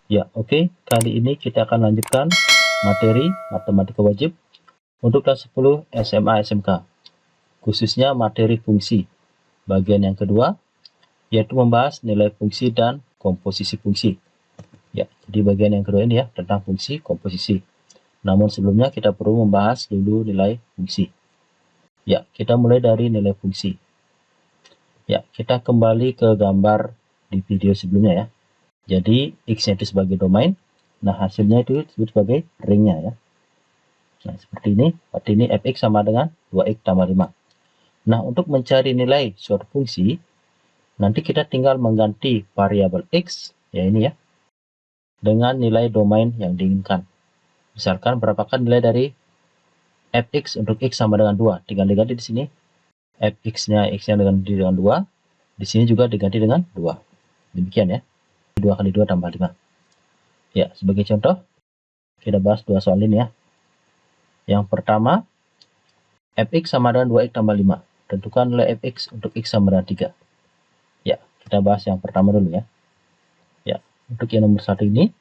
Ya, oke. Kali ini kita akan lanjutkan materi matematika wajib untuk kelas 10 SMA SMK, khususnya materi fungsi. Bagian yang kedua, yaitu membahas nilai fungsi dan komposisi fungsi. Ya, jadi bagian yang kedua ini ya, tentang fungsi komposisi. Namun sebelumnya kita perlu membahas dulu nilai fungsi. Ya, kita mulai dari nilai fungsi. Ya, kita kembali ke gambar di video sebelumnya ya. Jadi, X-nya itu sebagai domain. Nah, hasilnya itu disebut sebagai ringnya ya. Nah, seperti ini. Berarti ini fx sama dengan 2x tambah 5. Nah, untuk mencari nilai suatu fungsi, nanti kita tinggal mengganti variabel x, ya ini ya, dengan nilai domain yang diinginkan. Misalkan berapakah nilai dari fx untuk x sama dengan 2. Tinggal diganti di sini. Fx-nya diganti dengan 2. Di sini juga diganti dengan 2. Demikian ya. 2 kali 2 tambah 5. Ya, sebagai contoh, kita bahas dua soal ini ya. Yang pertama, fx sama dengan 2x tambah 5. Tentukan nilai fx untuk x sama dengan 3. Ya, kita bahas yang pertama dulu ya. Ya, untuk yang nomor 1 ini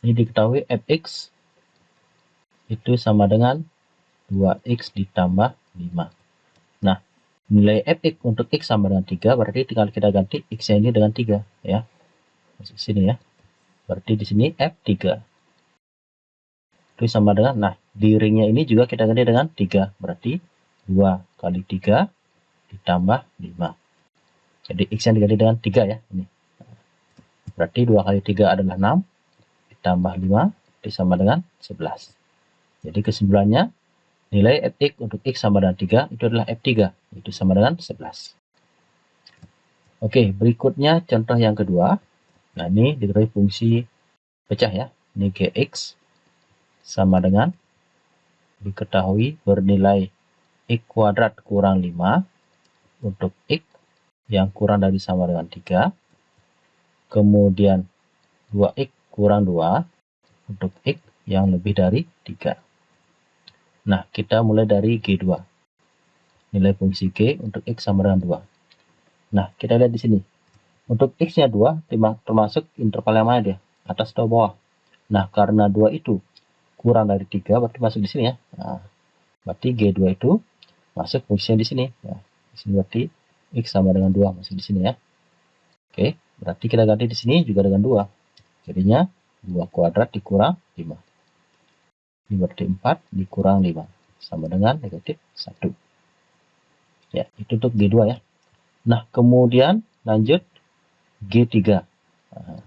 diketahui fx itu sama dengan 2x ditambah 5. Nah, nilai fx untuk x sama dengan 3, berarti tinggal kita ganti x-nya ini dengan 3 ya. Masuk sini ya. Berarti di sini f3. Itu sama dengan, nah di ringnya ini juga kita ganti dengan 3. Berarti 2 kali 3 ditambah 5. Jadi x-nya diganti dengan 3 ya. Ini. Berarti 2 kali 3 adalah 6. Ditambah 5 itu sama dengan 11. Jadi kesimpulannya, nilai fx untuk x sama dengan 3 itu adalah f3. Itu sama dengan 11. Oke, berikutnya contoh yang kedua. Nah, ini diketahui fungsi pecah ya. Ini gx sama dengan diketahui bernilai x kuadrat kurang 5 untuk x yang kurang dari sama dengan 3. Kemudian 2x kurang 2 untuk x yang lebih dari 3. Nah, kita mulai dari G2. Nilai fungsi G untuk x sama dengan 2. Nah, kita lihat di sini. Untuk x-nya 2, termasuk interval yang mana dia? Atas atau bawah? Nah, karena 2 itu kurang dari 3, berarti masuk di sini ya. Nah, berarti G2 itu masuk fungsinya di sini. Ya, di sini berarti x sama dengan 2 masuk di sini ya. Oke, berarti kita ganti di sini juga dengan 2. Jadinya 2 kuadrat dikurang 5. Ini berarti 4 dikurang 5. Sama dengan negatif 1. Ya, itu untuk G2 ya. Nah, kemudian lanjut G3. Nah,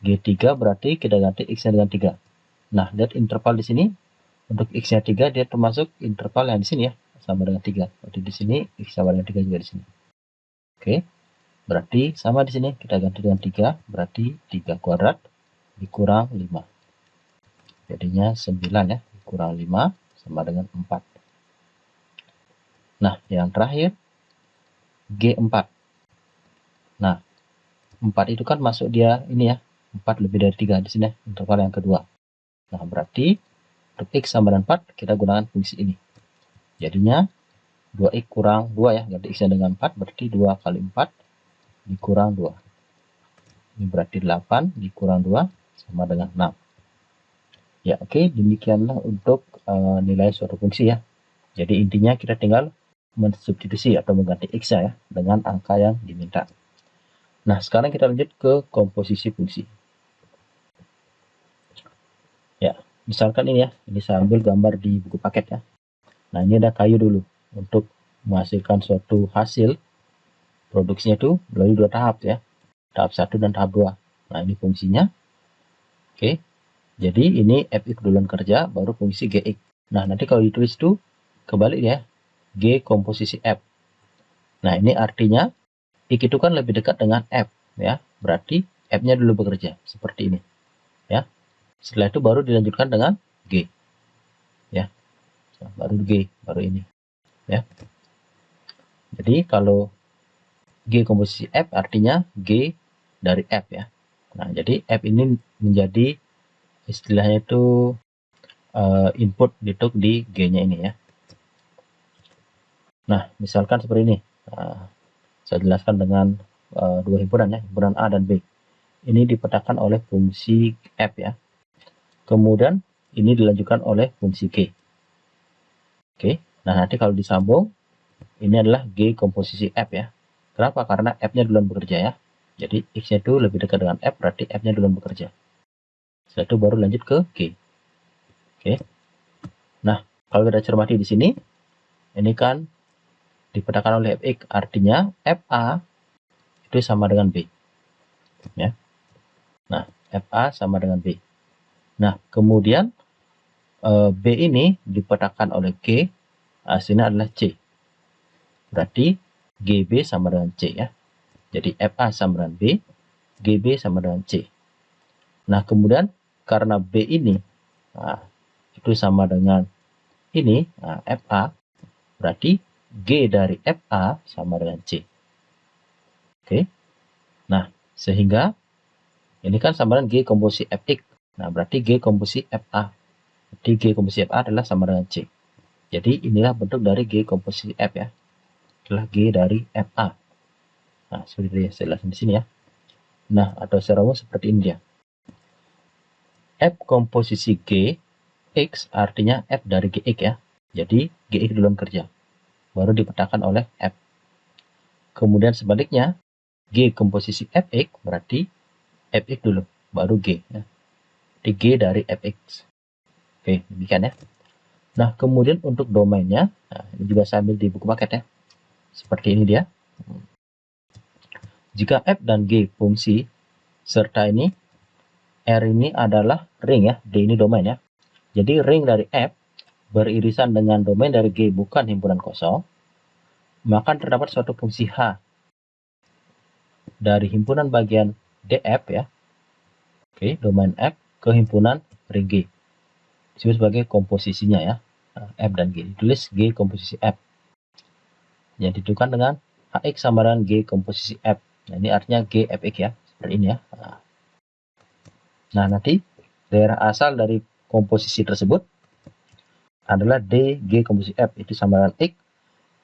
G3 berarti kita ganti x-nya dengan 3. Nah, lihat interval di sini. Untuk x-nya 3, dia termasuk interval yang di sini ya. Sama dengan 3. Berarti di sini x sama dengan 3 juga di sini. Oke. Berarti sama di sini. Kita ganti dengan 3. Berarti 3 kuadrat dikurang 5. Jadinya 9 ya. Dikurang 5 sama dengan 4. Nah, yang terakhir G4. Nah, 4 itu kan masuk dia ini ya. 4 lebih dari 3 di sini, interval yang kedua. Nah, berarti untuk x sama dengan 4, kita gunakan fungsi ini. Jadinya 2x kurang 2 ya, ganti x-nya dengan 4, berarti 2 kali 4 dikurang 2. Ini berarti 8 dikurang 2 sama dengan 6. Ya, oke, demikianlah untuk nilai suatu fungsi ya. Jadi intinya kita tinggal mensubstitusi atau mengganti x-nya ya, dengan angka yang diminta. Nah, sekarang kita lanjut ke komposisi fungsi. Ya, misalkan ini ya, ini saya ambil gambar di buku paket ya. Nah, ini ada kayu dulu. Untuk menghasilkan suatu hasil, produksinya itu melalui 2 tahap ya. Tahap 1 dan tahap 2. Nah, ini fungsinya. Oke, jadi ini Fx duluan kerja, baru fungsi Gx. Nah, nanti kalau ditulis itu kebalik ya, G komposisi F. Nah, ini artinya X itu kan lebih dekat dengan F ya, berarti F-nya dulu bekerja seperti ini ya. Setelah itu baru dilanjutkan dengan G ya, baru G, baru ini ya. Jadi kalau G komposisi F artinya G dari F ya. Nah, jadi F ini menjadi istilahnya itu input untuk di G-nya ini ya. Nah, misalkan seperti ini. Nah, saya jelaskan dengan dua himpunan ya, himpunan A dan B. ini dipetakan oleh fungsi f ya. Kemudian ini dilanjutkan oleh fungsi g. Oke, nah nanti kalau disambung, ini adalah g komposisi f ya. Kenapa? Karena f-nya duluan bekerja ya. Jadi x-nya itu lebih dekat dengan f, berarti f-nya duluan bekerja. Setelah itu baru lanjut ke g. Oke. Nah, kalau kita cermati di sini, ini kan dipetakan oleh fx, artinya fa itu sama dengan b. Ya. Nah, fa sama dengan b. Nah, kemudian b ini dipetakan oleh g, hasilnya adalah c. Berarti gb sama dengan c ya. Jadi fa sama dengan b, gb sama dengan c. Nah, kemudian karena b ini itu sama dengan ini, fa, berarti g dari fa sama dengan c. Oke. Nah, sehingga ini kan sama dengan g komposisi fx. Nah, berarti g komposisi fa. Jadi g komposisi fa adalah sama dengan c. Jadi inilah bentuk dari g komposisi f ya. Adalah g dari fa. Nah, seperti saya jelaskan di sini ya. Nah, atau secara umum seperti ini dia. F komposisi G, X artinya F dari GX ya. Jadi GX duluan kerja. Baru dipetakan oleh F. Kemudian sebaliknya, G komposisi Fx berarti Fx dulu, baru G. Ya. Jadi G dari Fx. Oke, demikian ya. Nah, kemudian untuk domainnya, nah, ini juga saya ambil di buku paket ya. Seperti ini dia. Jika F dan G fungsi, serta ini, R ini adalah ring ya, D ini domain ya. Jadi ring dari F beririsan dengan domain dari G bukan himpunan kosong, maka terdapat suatu fungsi H dari himpunan bagian DF ya. Oke, domain F ke himpunan ring G. Disebut sebagai komposisinya ya. F dan G. Ditulis G komposisi F. Yang ditentukan dengan HX sama dengan G komposisi F. Nah, ini artinya G Fx ya. Seperti ini ya. Nah, nanti daerah asal dari komposisi tersebut adalah D, G komposisi F. Itu sama dengan X,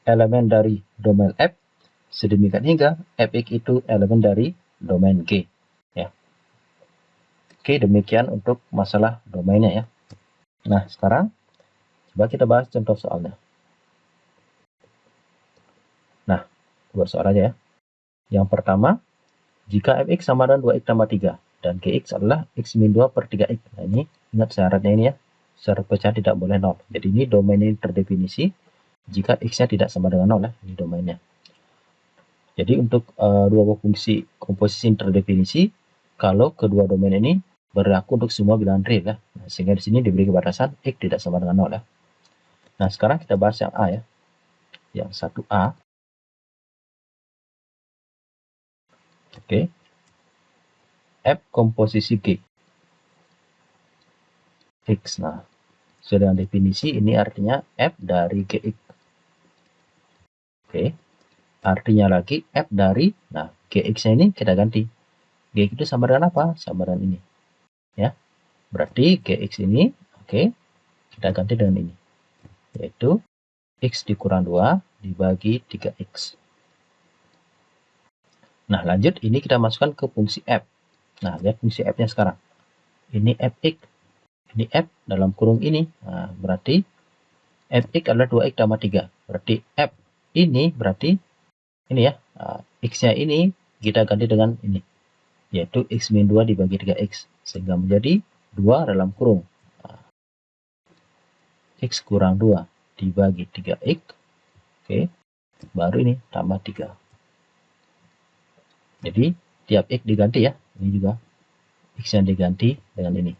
elemen dari domain F. Sedemikian hingga Fx itu elemen dari domain G. Ya. Oke, demikian untuk masalah domainnya ya. Nah, sekarang coba kita bahas contoh soalnya. Nah, buat soal aja ya. Yang pertama, jika fx sama dengan 2x tambah 3 dan gx adalah x min 2 per 3x. Nah, ini ingat syaratnya ini ya. Syarat pecahan tidak boleh 0. Jadi ini domain ini terdefinisi jika x-nya tidak sama dengan 0 ya. Ini domainnya. Jadi untuk dua fungsi komposisi terdefinisi, kalau kedua domain ini berlaku untuk semua bilangan real ya. Nah, sehingga di sini diberi batasan x tidak sama dengan 0 ya. Nah, sekarang kita bahas yang A ya. Yang 1A. Oke. F komposisi G. X. Nah, sesuai dengan definisi ini artinya F dari GX. Oke. Artinya lagi F dari, nah, GX-nya ini kita ganti. GX itu sama dengan apa? Sama dengan ini. Ya. Berarti GX ini, oke, kita ganti dengan ini. Yaitu X dikurang 2 dibagi 3X. Nah, lanjut ini kita masukkan ke fungsi F. Nah, lihat fungsi F-nya sekarang. Ini Fx. Ini F dalam kurung ini. Nah, berarti Fx adalah 2X tambah 3. Berarti F ini berarti ini ya. X-nya ini kita ganti dengan ini. Yaitu X min 2 dibagi 3X. Sehingga menjadi 2 dalam kurung. X kurang 2 dibagi 3X. Oke. Baru ini tambah 3. Jadi tiap X diganti ya. Ini juga X yang diganti dengan ini.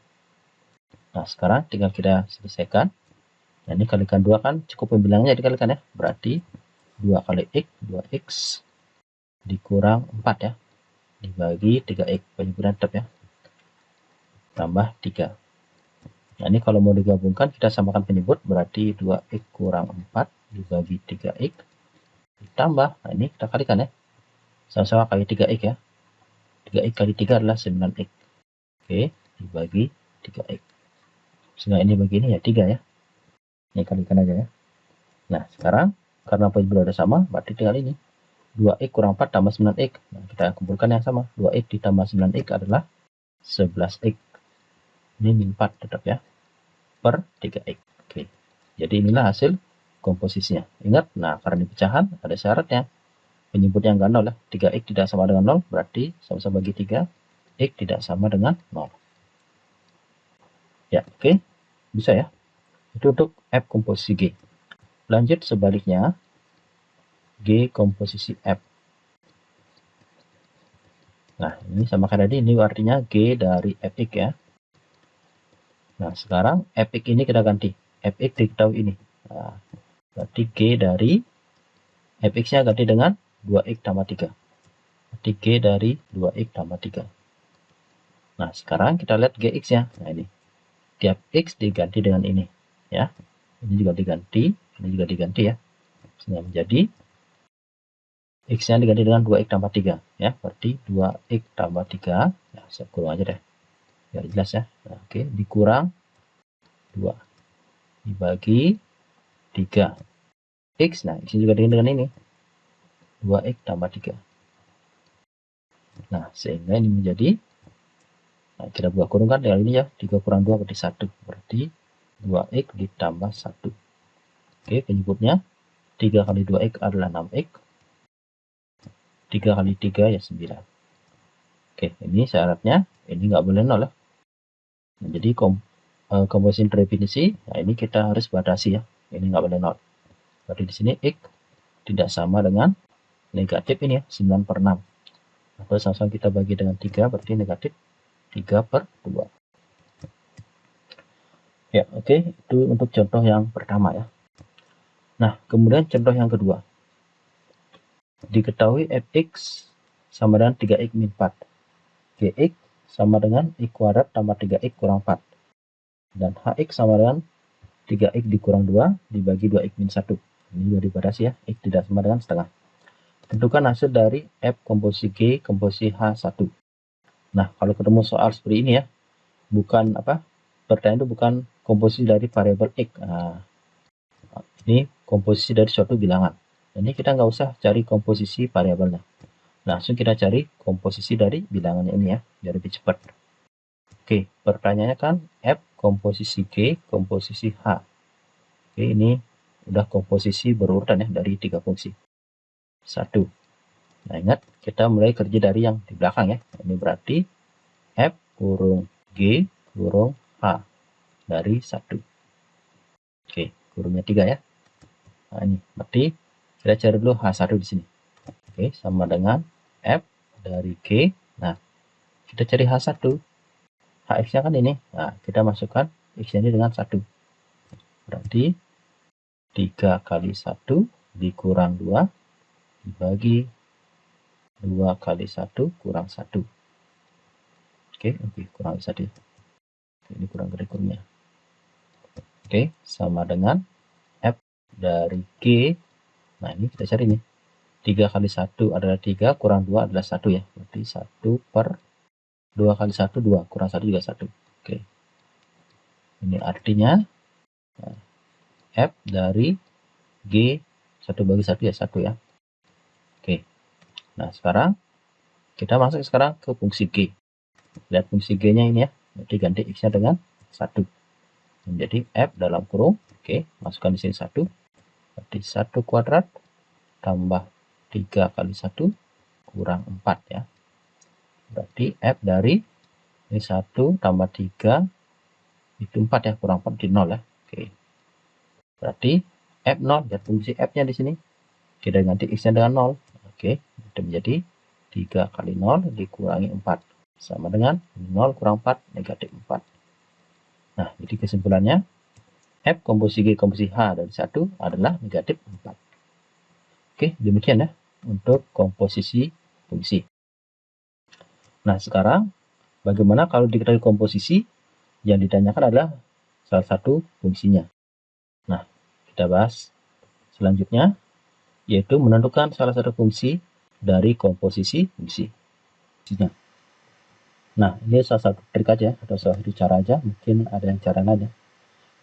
Nah, sekarang tinggal kita selesaikan. Nah, ini kalikan 2 kan cukup pembilangnya dikalikan ya. Berarti 2 kali X, 2X dikurang 4 ya. Dibagi 3X. Penyebutnya tetap ya. Tambah 3. Nah, ini kalau mau digabungkan kita samakan penyebut. Berarti 2X kurang 4 dibagi 3X. Ditambah. Nah, ini kita kalikan ya. Sama-sama kali 3X ya. 3X kali 3 adalah 9X. Oke. Dibagi 3X. Sehingga ini begini ya 3 ya. Ini kalikan aja ya. Nah, sekarang karena penyebut udah sama, berarti tinggal ini. 2x kurang 4 tambah 9x. Nah, kita kumpulkan yang sama. 2x ditambah 9x adalah 11x. Ini min 4 tetap ya. Per 3x. Oke. Jadi inilah hasil komposisinya. Ingat, nah karena di pecahan ada syaratnya. Penyebut yang enggak 0 ya. 3x tidak sama dengan 0, berarti sama-sama bagi 3. X tidak sama dengan 0. Ya, oke. Bisa ya. Itu untuk F komposisi G. Lanjut sebaliknya, G komposisi F. Nah, ini sama kayak tadi, ini artinya G dari Fx ya. Nah, sekarang Fx ini kita ganti. Fx diketahui ini. Nah, berarti G dari Fx-nya ganti dengan 2x tambah 3. Berarti G dari 2x tambah 3. Nah, sekarang kita lihat Gx-nya. Nah, ini. Tiap x diganti dengan ini. Ya. Ini juga diganti. Ini juga diganti ya. Sehingga menjadi x-nya diganti dengan 2x tambah 3. Ya, berarti 2x tambah 3. Nah, saya kurang aja deh. Biar jelas ya. Nah, oke. Dikurang 2. Dibagi 3. X. Nah, x juga dengan ini. 2x tambah 3. Nah, sehingga ini menjadi, nah, kita buat kurungkan dengan ini ya. 3 kurang 2 berarti 1. Berarti 2x ditambah 1. Oke, penyebutnya 3 kali 2x adalah 6x. 3 kali 3 ya 9. Oke, ini syaratnya. Ini nggak boleh 0 ya. Nah, jadi komposisi definisi, nah ini kita harus batasi ya. Ini nggak boleh 0. Berarti di sini x tidak sama dengan negatif ini ya, 9 per 6. Atau sama-sama kita bagi dengan 3, berarti negatif 3 per 2. Ya, oke. Itu untuk contoh yang pertama ya. Nah, kemudian contoh yang kedua. Diketahui fx sama dengan 3x min 4. Gx sama dengan x kuadrat tambah 3x kurang 4. Dan hx sama dengan 3x dikurang 2 dibagi 2x min 1. Ini juga dibatasi ya, x tidak sama dengan setengah. Tentukan hasil dari F komposisi G komposisi H1. Nah, kalau ketemu soal seperti ini ya, bukan apa? Pertanyaan itu bukan komposisi dari variabel X. Nah, ini komposisi dari suatu bilangan. Ini kita nggak usah cari komposisi variabelnya. Langsung kita cari komposisi dari bilangannya ini ya, biar lebih cepat. Oke, pertanyaannya kan F komposisi G komposisi H. Oke, ini udah komposisi berurutan ya dari 3 fungsi. 1. Nah, ingat kita mulai kerja dari yang di belakang ya. Ini berarti F kurung G kurung H dari 1. Oke, kurungnya 3 ya. Nah, ini berarti kita cari dulu H1 di sini. Oke, sama dengan F dari G. Nah, kita cari H1. Hx-nya kan ini. Nah, kita masukkan X-nya ini dengan 1. Berarti 3 kali 1 dikurang 2 dibagi 2 kali 1 kurang 1. Oke, kurang 1. Ini kurang dari kurungnya. Oke, sama dengan F dari G. Nah, ini kita cari nih. 3 kali 1 adalah 3, kurang 2 adalah 1 ya. Berarti 1 per 2 kali 1, 2. Kurang 1 juga 1. Oke. Ini artinya F dari G 1 bagi 1 ya 1 ya. Oke. Nah, sekarang kita masuk sekarang ke fungsi G. Lihat fungsi G-nya ini ya. Berarti ganti X-nya dengan 1. Menjadi F dalam kurung. Oke, masukkan di sini 1. Berarti 1 kuadrat tambah 3 kali 1 kurang 4 ya. Berarti F dari ini 1 tambah 3 itu 4 ya, kurang 4 di 0 ya. Oke. Berarti F0, lihat fungsi F-nya di sini. Kita ganti X-nya dengan 0. Oke, itu menjadi 3 kali 0 dikurangi 4. Sama dengan 0 kurang 4, negatif 4. Nah, jadi kesimpulannya F komposisi G komposisi H dari 1 adalah negatif 4. Oke, demikian ya untuk komposisi fungsi. Nah, sekarang bagaimana kalau diketahui komposisi, yang ditanyakan adalah salah satu fungsinya. Nah, kita bahas selanjutnya, yaitu menentukan salah satu fungsi dari komposisi fungsi. Nah, ini salah satu trik aja, atau salah satu cara aja, mungkin ada yang cara lain.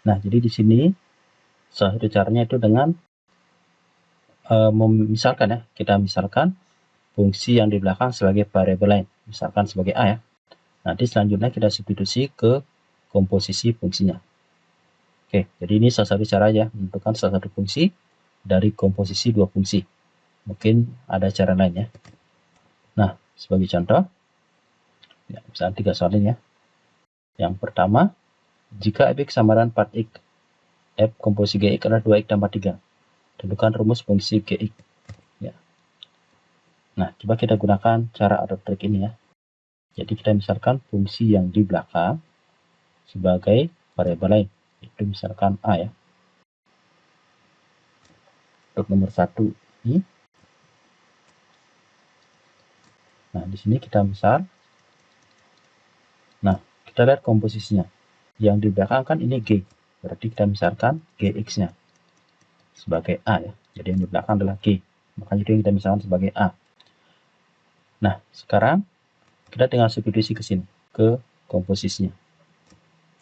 Nah, jadi di sini salah satu caranya itu dengan Misalkan ya, kita misalkan fungsi yang di belakang sebagai variabel lain, misalkan sebagai A ya. Nanti selanjutnya kita substitusi ke komposisi fungsinya. Oke, jadi ini salah satu cara ya menentukan salah satu fungsi dari komposisi dua fungsi. Mungkin ada cara lain ya. Nah, sebagai contoh, ya, misalnya 3 soal ini ya. Yang pertama, jika fx sama dengan 4x, f komposisi gx adalah 2x tambah 3. Tentukan rumus fungsi gx. Ya. Nah, coba kita gunakan cara atau trik ini ya. Jadi kita misalkan fungsi yang di belakang sebagai variabel lain. Itu misalkan A ya. Untuk nomor 1 ini. Nah, di sini kita misal. Nah, kita lihat komposisinya. Yang di belakang kan ini G. Berarti kita misalkan GX-nya sebagai A ya. Jadi yang di belakang adalah G. Makanya itu yang kita misalkan sebagai A. Nah, sekarang kita tinggal substitusi ke sini, ke komposisinya.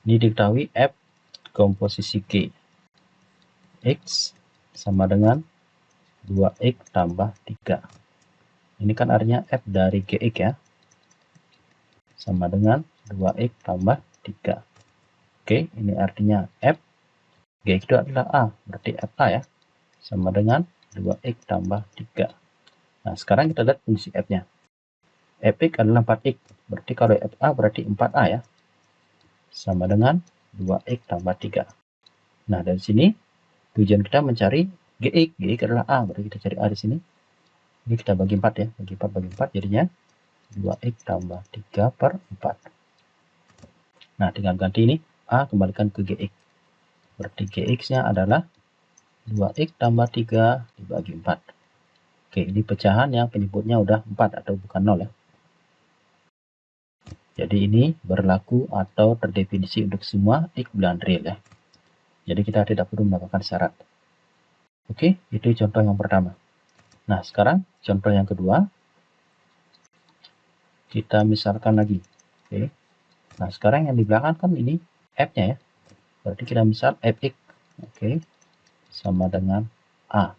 Ini diketahui F komposisi G. X sama dengan 2X tambah 3. Ini kan artinya F dari GX ya. Sama dengan 2X tambah 3. Oke, ini artinya F GX itu adalah A. Berarti FA ya. Sama dengan 2X tambah 3. Nah, sekarang kita lihat fungsi F-nya. Fx adalah 4x. Berarti kalau FA berarti 4A ya. Sama dengan 2x tambah 3. Nah, dari sini tujuan kita mencari GX. GX adalah A. Berarti kita cari A di sini. Ini kita bagi 4 ya. Bagi 4, bagi 4. Jadinya 2x tambah 3 per 4. Nah, tinggal ganti ini. A kembalikan ke GX. Berarti GX-nya adalah 2x tambah 3 dibagi 4. Oke, ini pecahan yang penyebutnya udah 4 atau bukan 0 ya. Jadi ini berlaku atau terdefinisi untuk semua X bulan real ya. Jadi kita tidak perlu melakukan syarat. Oke, itu contoh yang pertama. Nah, sekarang contoh yang kedua. Kita misalkan lagi. Oke. Nah, sekarang yang di belakang kan ini F-nya ya. Berarti kita misal Fx. Oke. Sama dengan A.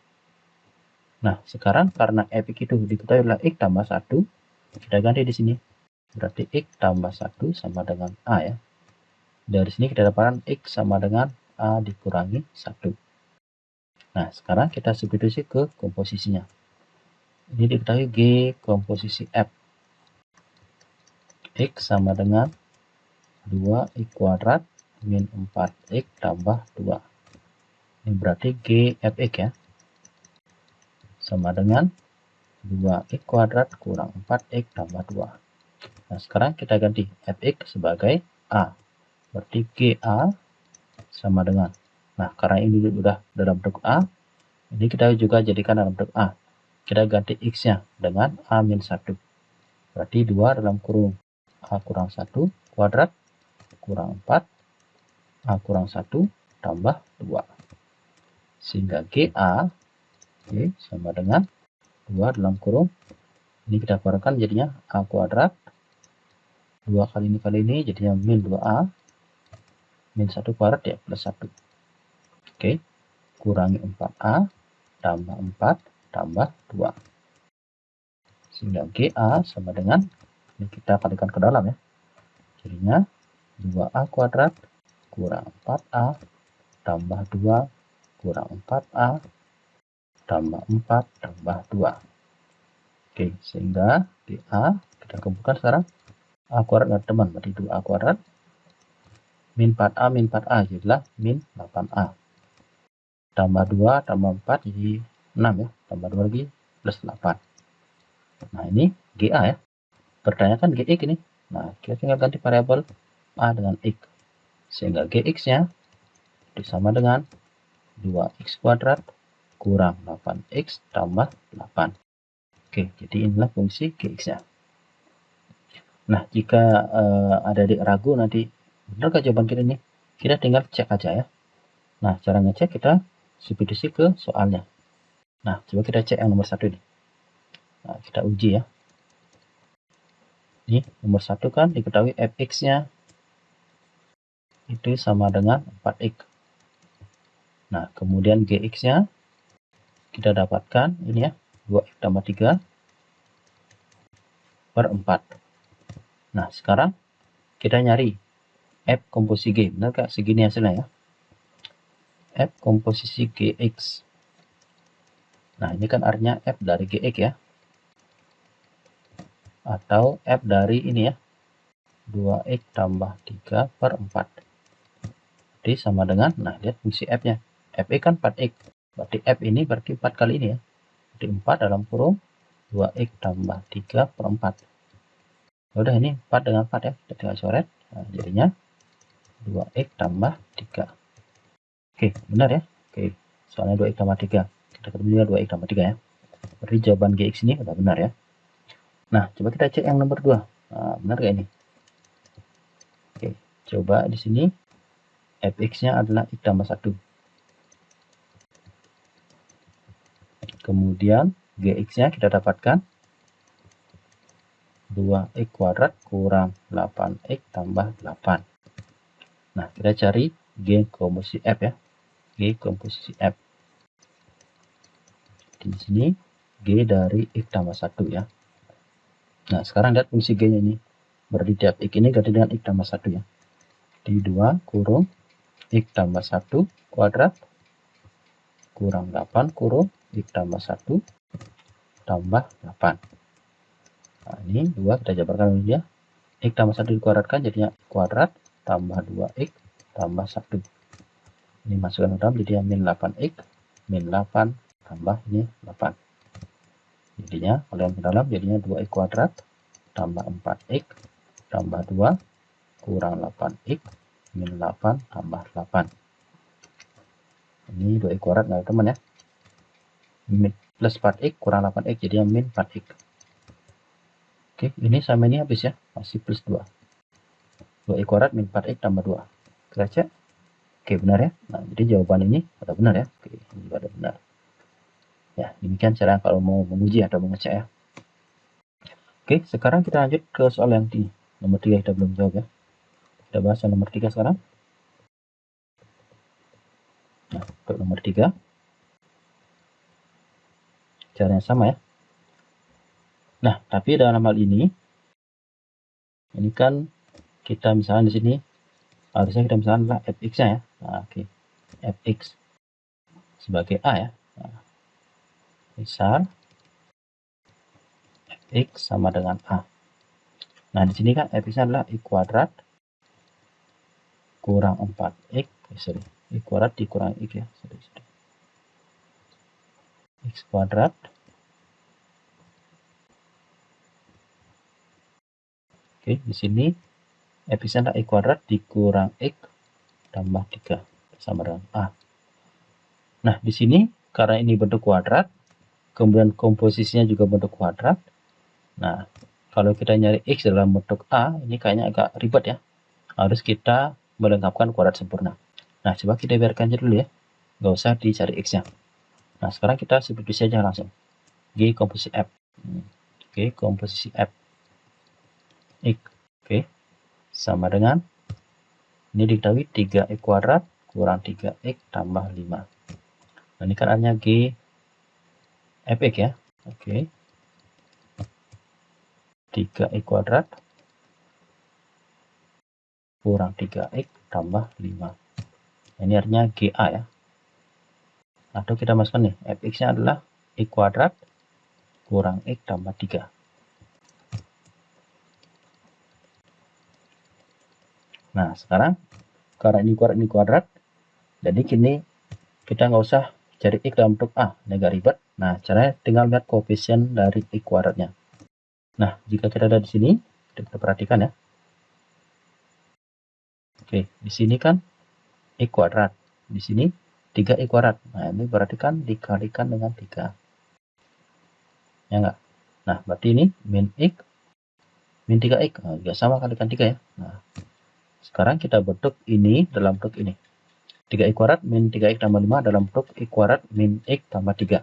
Nah, sekarang karena Fx itu diketahui adalah X tambah 1. Kita ganti di sini. Berarti X tambah 1 sama dengan A ya. Dari sini kita dapatkan X sama dengan A dikurangi 1. Nah, sekarang kita substitusi ke komposisinya. Ini diketahui G komposisi F. X sama dengan 2x kuadrat min 4x tambah 2. Ini berarti G Fx ya. Sama dengan 2x kuadrat kurang 4x tambah 2. Nah, sekarang kita ganti Fx sebagai A. Berarti GA sama dengan. Nah, karena ini sudah dalam bentuk A, ini kita juga jadikan dalam bentuk A. Kita ganti X-nya dengan A min 1. Berarti 2 dalam kurung A kurang 1 kuadrat kurang 4. A kurang 1 tambah 2. Sehingga GA sama dengan 2 dalam kurung. Ini kita keluarkan jadinya A kuadrat. 2 kali ini jadinya min 2A. Min 1 kuadrat ya plus 1. Oke. Kurangi 4A tambah 4 tambah 2. Sehingga GA sama dengan, ini kita kalikan ke dalam ya. Jadinya 2A kuadrat kurang 4A tambah 2 kurang 4A tambah 4 tambah 2. Oke, sehingga GA kita kumpulkan sekarang. A kuadrat nggak teman, berarti 2A kuadrat min 4A jadilah min 8A. Tambah 2 tambah 4 jadi 6 ya. Tambah 2 lagi plus 8. Nah, ini GA ya. Pertanyakan GX ini. Nah, kita tinggal ganti variabel A dengan X. Sehingga GX-nya sama dengan 2x kuadrat kurang 8x tambah 8. Oke, jadi inilah fungsi GX-nya. Nah, jika ada adik ragu nanti, benarkah jawaban kita ini? Kita tinggal cek aja ya. Nah, cara ngecek kita substitusi ke soalnya. Nah, coba kita cek yang nomor 1 ini. Nah, kita uji ya. Ini nomor 1 kan diketahui fx-nya itu sama dengan 4x. Nah, kemudian gx-nya kita dapatkan ini ya, 2x tambah 3 per 4. Nah, sekarang kita nyari F komposisi G. Benar kak? Segini hasilnya ya. F komposisi GX. Nah, ini kan artinya F dari GX ya. Atau F dari ini ya. 2x tambah 3 per 4. Jadi sama dengan, nah lihat fungsi F-nya. F kan 4x. Berarti F ini berarti 4 kali ini ya. Jadi 4 dalam kurung 2x tambah 3 per 4. Udah ini 4 dengan 4 ya. Kita tinggal coret. Nah, jadinya 2x tambah 3. Oke, benar ya. Oke, soalnya 2x tambah 3. Kita ketemu juga 2x tambah 3 ya. Berarti jawaban GX ini udah benar ya. Nah, coba kita cek yang nomor 2. Nah, benar gak ini? Oke, coba di sini fx-nya adalah x tambah 1. Kemudian gx-nya kita dapatkan 2x kuadrat kurang 8x tambah 8. Nah, kita cari G komposisi F ya. G komposisi F. Di sini G dari x tambah 1 ya. Nah, sekarang lihat fungsi G-nya ini. Berarti tiap x ini ganti dengan x tambah 1 ya. Di 2 kurung x tambah 1 kuadrat kurang 8 kurung x tambah 1 tambah 8. Nah, ini 2 kita jabarkan dulu ya. X tambah 1 dikuadratkan jadinya x kuadrat tambah 2x tambah 1. Ini masukkan ke dalam jadinya min 8x min 8 tambah ini 8. Jadinya kalau yang ke dalam jadinya 2x kuadrat tambah 4x tambah 2 kurang 8x min 8 tambah 8. Ini 2x kuadrat nggak teman ya. Min plus 4x kurang 8x jadinya min 4x. Oke, ini sama ini habis ya, masih plus 2. 2x kuadrat min 4x tambah 2. Kita cek. Oke, benar ya. Nah, jadi jawaban ini ada benar ya. Oke, ini juga ada benar. Ya, demikian cara kalau mau menguji atau mengecek ya. Oke, sekarang kita lanjut ke soal yang di nomor 3 kita belum jawab ya. Kita bahas yang nomor 3 sekarang. Nah, untuk nomor 3 caranya sama ya. Nah, tapi dalam hal ini kan kita misalnya di sini harusnya kita misalnya adalah fx-nya ya. Nah, oke. Fx sebagai a ya. Nah, misal fx sama dengan a. Nah, di sini kan fx-nya adalah x kuadrat kurang 4x, x kuadrat dikurang x ya. X kuadrat oke, di sini fx-nya adalah x kuadrat dikurang x tambah 3 sama dengan a. Nah, di sini karena ini bentuk kuadrat, kemudian komposisinya juga bentuk kuadrat. Nah, kalau kita nyari x dalam bentuk a, ini kayaknya agak ribet ya. Harus kita melengkapkan kuadrat sempurna. Nah, coba kita biarkan aja dulu ya. Nggak usah dicari x-nya. Nah, sekarang kita substitusi aja langsung. G komposisi F. G komposisi F. X. Oke. Sama dengan, ini diketahui 3x kuadrat kurang 3x tambah 5. Nah, ini kan artinya G fx ya. Oke. 3x kuadrat kurang 3x tambah 5. Nah, ini artinya GA ya. Atau kita masukkan nih, fx-nya adalah x kuadrat kurang x tambah 3. Nah, sekarang karena ini kuadrat, jadi kini kita nggak usah cari x dalam bentuk a, ini agak ribet. Nah, caranya tinggal lihat koefisien dari x kuadratnya. Nah, jika kita ada di sini, kita perhatikan ya. Oke, di sini kan x kuadrat, di sini 3x kuadrat. Nah, ini berarti kan dikalikan dengan 3. Ya enggak? Nah, berarti ini min x min 3x. Nah, juga sama kalikan 3 ya. Nah, sekarang kita bentuk ini dalam bentuk ini. 3x kuadrat min 3x tambah 5 dalam bentuk x kuadrat min x tambah 3.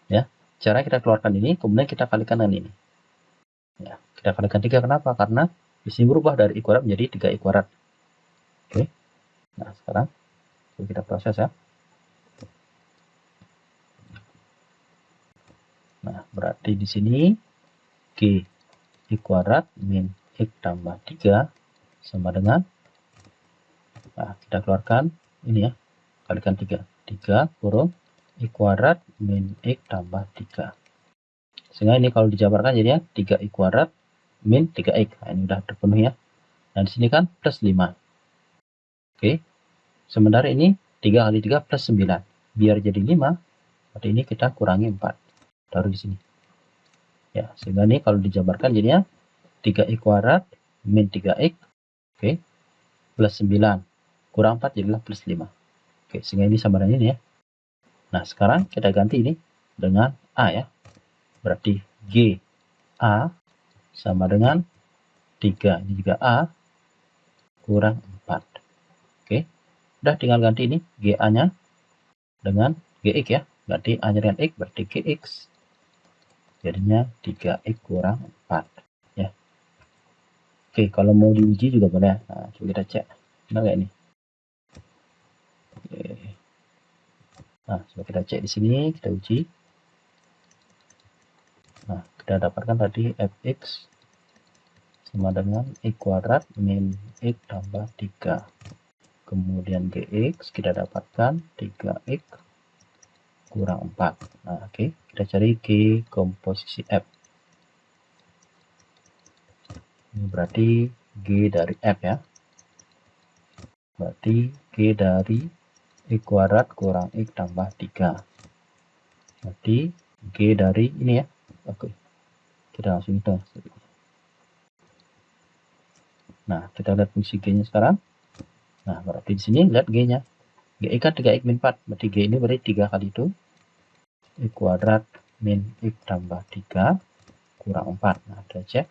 Ya, cara kita keluarkan ini, kemudian kita kalikan dengan ini. Ya, kita kalikan 3 kenapa? Karena di sini berubah dari x kuadrat menjadi 3x kuadrat. Oke. Nah, sekarang kita proses ya. Nah, berarti di sini G I kuadrat min X tambah 3 sama dengan, nah, kita keluarkan ini ya, kalikan 3. 3 kurung I kuadrat min X tambah 3. Sehingga ini kalau dijabarkan jadinya 3I kuadrat min 3X. Nah, ini udah terpenuhi ya. Nah, di sini kan plus 5. Oke. Sementara ini 3 kali 3 plus 9. Biar jadi 5, berarti ini kita kurangi 4. Taruh di sini. Ya, sehingga ini kalau dijabarkan jadinya 3I kuadrat min 3X. Oke. Plus 9. Kurang 4 jadilah plus 5. Oke, sehingga ini sama dengan ini ya. Nah, sekarang kita ganti ini dengan A ya. Berarti G A sama dengan 3. Ini juga A kurang 4. Oke. Udah tinggal ganti ini GA-nya dengan GX ya. Berarti A-nya dengan X berarti GX. Jadinya 3X kurang 4 ya. Oke, kalau mau diuji juga boleh. Nah, coba kita cek. Benar nggak ini? Oke. Nah, coba kita cek di sini, kita uji. Nah, kita dapatkan tadi fx sama dengan X kuadrat min X tambah 3. Kemudian gx kita dapatkan 3x kurang 4. Nah, oke, kita cari G komposisi F. Ini berarti G dari F ya. Berarti G dari X kuadrat kurang X tambah 3. Berarti G dari ini ya. Oke, kita langsung hitung. Nah, kita lihat fungsi G-nya sekarang. Nah, berarti di sini lihat G-nya. G kan 3x min 4. Berarti G ini berarti 3 kali itu. X kuadrat min X tambah 3 kurang 4. Nah, kita cek.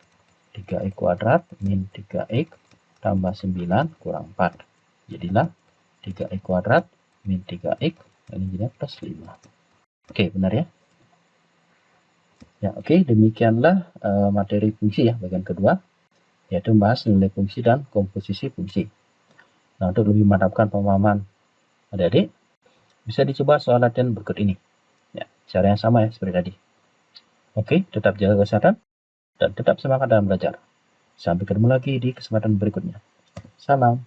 3x kuadrat min 3x tambah 9 kurang 4. Jadilah 3x kuadrat min 3x. Ini jadinya plus 5. Oke, benar ya? Ya, oke. Demikianlah materi fungsi ya, bagian kedua. Yaitu membahas nilai fungsi dan komposisi fungsi. Nah, untuk lebih memantapkan pemahaman adik-adik, bisa dicoba soal latihan berikut ini. Ya, cara yang sama ya seperti tadi. Oke, tetap jaga kesehatan dan tetap semangat dalam belajar. Sampai ketemu lagi di kesempatan berikutnya. Salam.